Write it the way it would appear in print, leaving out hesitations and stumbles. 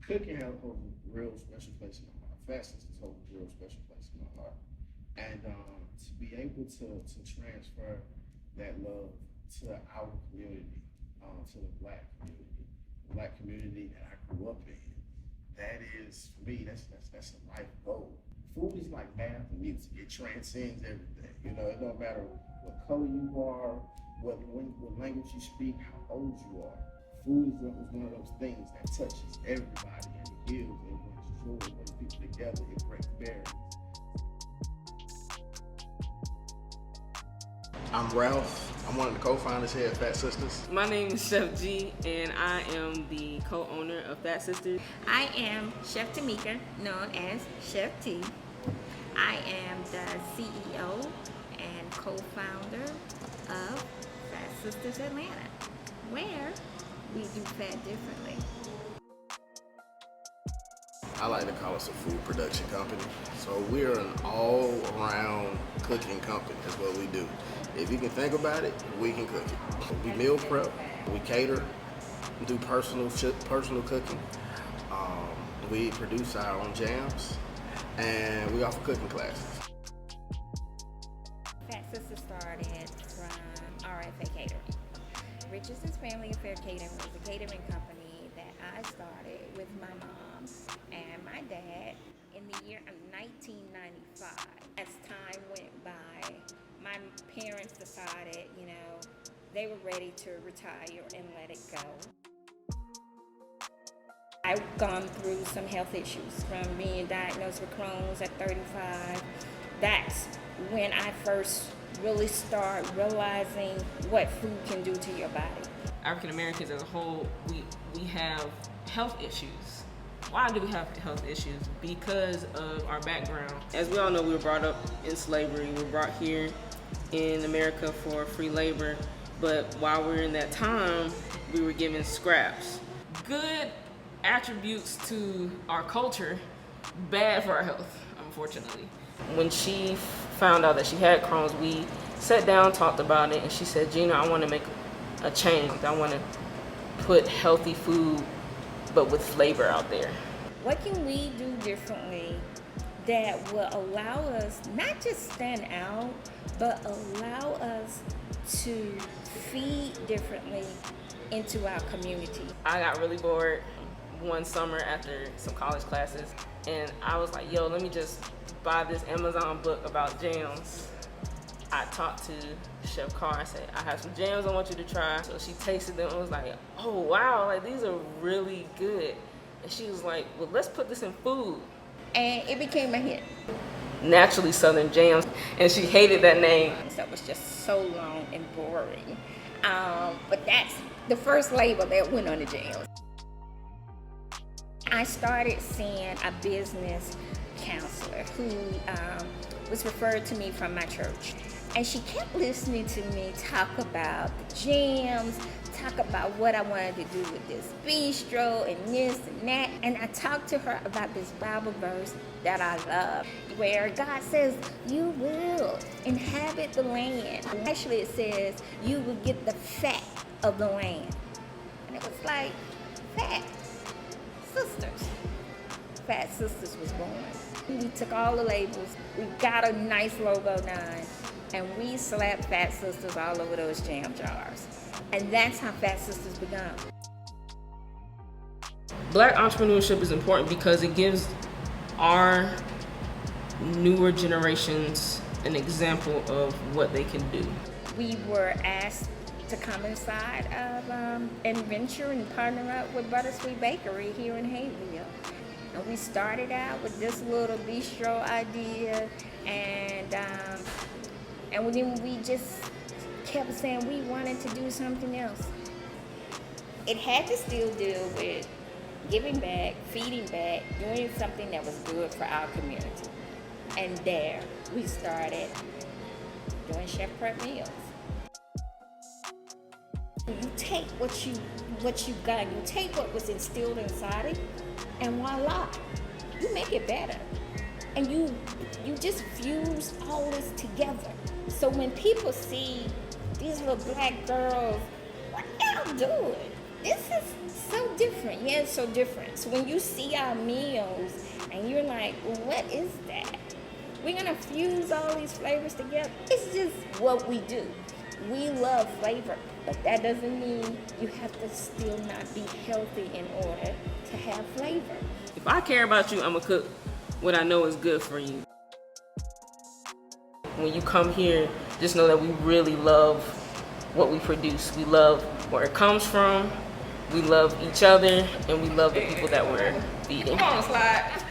cooking holds a real special place in my heart. Fat Sisters holds a real special place in my heart. And to be able to transfer that love to our community, to the black community that I grew up in, that is, for me, that's a life goal. Food is like math and music. It transcends everything. You know, it don't matter what color you are, what language you speak, how old you are. Food is one of those things that touches everybody and it heals and brings joy, brings people together, it breaks barriers. I'm Ralph. I'm one of the co-founders here at Fat Sisters. My name is Chef G, and I am the co-owner of Fat Sisters. I am Chef Tamika, known as Chef T. I am the CEO and co-founder of Fat Sisters Atlanta, where we do fat differently. I like to call us a food production company. So we're an all-around cooking company, is what we do. If you can think about it, we can cook it. We meal prep, we cater, we do personal cooking. We produce our own jams, and we offer cooking classes. Fat Sisters started from RFA Catering. Richardson's Family Affair Catering was a catering company that I started with my mom and my dad in the year of 1995. As time went by, my parents decided, they were ready to retire and let it go. I've gone through some health issues from being diagnosed with Crohn's at 35. That's when I first really start realizing what food can do to your body. African Americans as a whole, we have health issues. Why do we have health issues? Because of our background. As we all know, we were brought up in slavery. We were brought here in America for free labor. But while we were in that time, we were given scraps. Good attributes to our culture, bad for our health, unfortunately. When she found out that she had Crohn's, we sat down, talked about it, and she said, Gina, I want to make a change. I want to put healthy food, but with flavor out there. What can we do differently that will allow us not just stand out, but allow us to feed differently into our community? I got really bored one summer after some college classes, and I was like, yo, let me just buy this Amazon book about jams. I talked to Chef Carr. I said, I have some jams I want you to try. So she tasted them and was like, oh wow, like these are really good. And she was like, well, let's put this in food. And it became a hit. Naturally Southern Jams, and she hated that name. So it was just so long and boring. But that's the first label that went on the jams. I started seeing a business counselor who was referred to me from my church. And she kept listening to me talk about the jams, talk about what I wanted to do with this bistro and this and that. And I talked to her about this Bible verse that I love, where God says, you will inhabit the land. Actually, it says, you will get the fat of the land. And it was like, Fat Sisters. Fat Sisters was born. We took all the labels, we got a nice logo done, and we slapped Fat Sisters all over those jam jars. And that's how Fat Sisters began. Black entrepreneurship is important because it gives our newer generations an example of what they can do. We were asked to come inside of and venture and partner up with Buttersweet Bakery here in Hayville. And we started out with this little bistro idea, and then we just kept saying we wanted to do something else. It had to still deal with giving back, feeding back, doing something that was good for our community. And there we started doing chef prep meals. You take what you got, you take what was instilled inside of you, and voila, you make it better. And you just fuse all this together. So when people see these little black girls, what y'all doing? this is so different. Yeah, it's so different. So when you see our meals and you're like, well, what is that? We're gonna fuse all these flavors together. It's just what we do. We love flavor, but that doesn't mean you have to still not be healthy in order to have flavor. If I care about you, I'm gonna cook what I know is good for you. When you come here, just know that we really love what we produce. We love where it comes from, we love each other, and we love the people that we're feeding. Come on, slide.